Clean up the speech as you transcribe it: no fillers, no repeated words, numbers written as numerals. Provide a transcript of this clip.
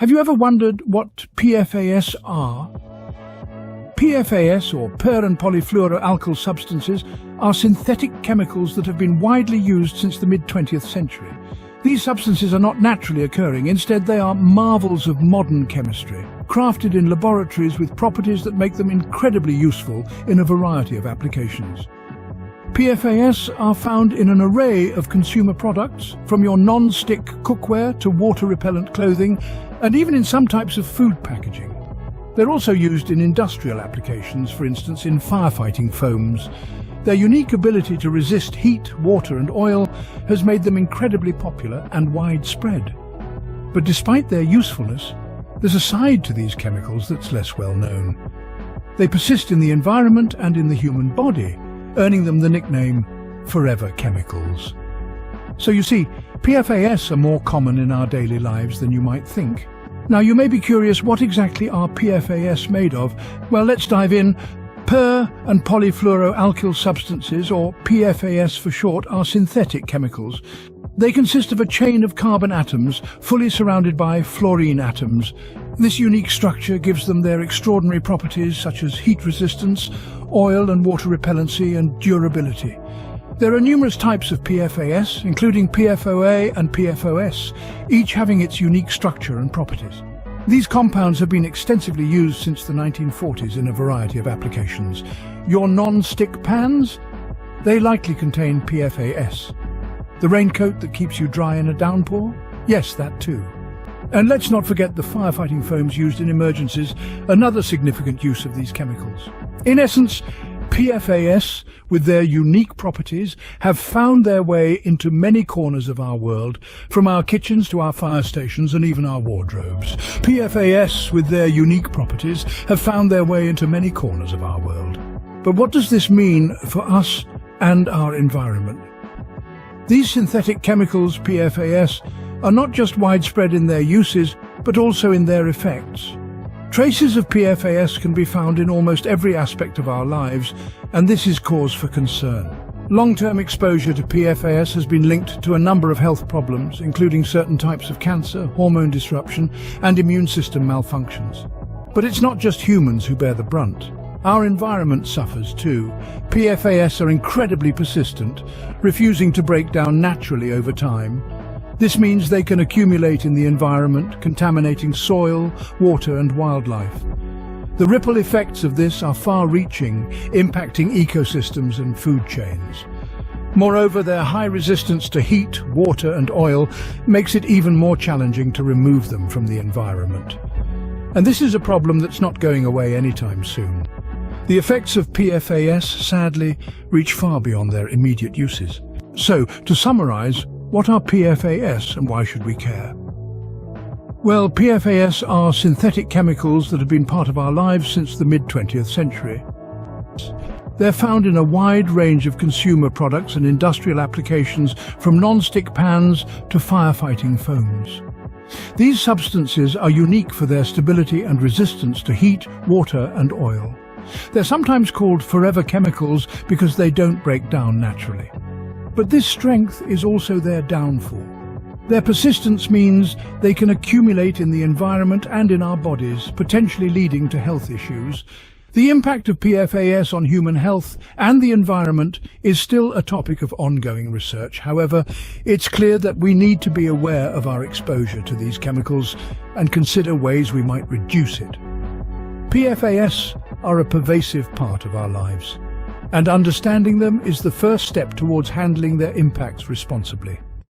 Have you ever wondered what PFAS are? PFAS, or per- and polyfluoroalkyl substances, are synthetic chemicals that have been widely used since the mid-20th century. These substances are not naturally occurring. Instead, they are marvels of modern chemistry, crafted in laboratories with properties that make them incredibly useful in a variety of applications. PFAS are found in an array of consumer products, from your non-stick cookware to water-repellent clothing, and even in some types of food packaging. They're also used in industrial applications, for instance in firefighting foams. Their unique ability to resist heat, water and oil has made them incredibly popular and widespread. But despite their usefulness, there's a side to these chemicals that's less well known. They persist in the environment and in the human body, earning them the nickname forever chemicals. So you see, PFAS are more common in our daily lives than you might think. Now you may be curious, what exactly are PFAS made of? Well, let's dive in. Per- and polyfluoroalkyl substances, or PFAS for short, are synthetic chemicals. They consist of a chain of carbon atoms fully surrounded by fluorine atoms. This unique structure gives them their extraordinary properties such as heat resistance, oil and water repellency and durability. There are numerous types of PFAS, including PFOA and PFOS, each having its unique structure and properties. These compounds have been extensively used since the 1940s in a variety of applications. Your non-stick pans? They likely contain PFAS. The raincoat that keeps you dry in a downpour? Yes, that too. And let's not forget the firefighting foams used in emergencies, another significant use of these chemicals. In essence, PFAS, with their unique properties, have found their way into many corners of our world, from our kitchens to our fire stations and even our wardrobes. PFAS, with their unique properties, have found their way into many corners of our world. But what does this mean for us and our environment? These synthetic chemicals, PFAS, are not just widespread in their uses, but also in their effects. Traces of PFAS can be found in almost every aspect of our lives, and this is cause for concern. Long-term exposure to PFAS has been linked to a number of health problems, including certain types of cancer, hormone disruption, and immune system malfunctions. But it's not just humans who bear the brunt. Our environment suffers too. PFAS are incredibly persistent, refusing to break down naturally over time. This means they can accumulate in the environment, contaminating soil, water and wildlife. The ripple effects of this are far-reaching, impacting ecosystems and food chains. Moreover, their high resistance to heat, water and oil makes it even more challenging to remove them from the environment. And this is a problem that's not going away anytime soon. The effects of PFAS, sadly, reach far beyond their immediate uses. So, to summarize, what are PFAS and why should we care? Well, PFAS are synthetic chemicals that have been part of our lives since the mid-20th century. They're found in a wide range of consumer products and industrial applications, from non-stick pans to firefighting foams. These substances are unique for their stability and resistance to heat, water and oil. They're sometimes called forever chemicals because they don't break down naturally. But this strength is also their downfall. Their persistence means they can accumulate in the environment and in our bodies, potentially leading to health issues. The impact of PFAS on human health and the environment is still a topic of ongoing research. However, it's clear that we need to be aware of our exposure to these chemicals and consider ways we might reduce it. PFAS are a pervasive part of our lives, and understanding them is the first step towards handling their impacts responsibly.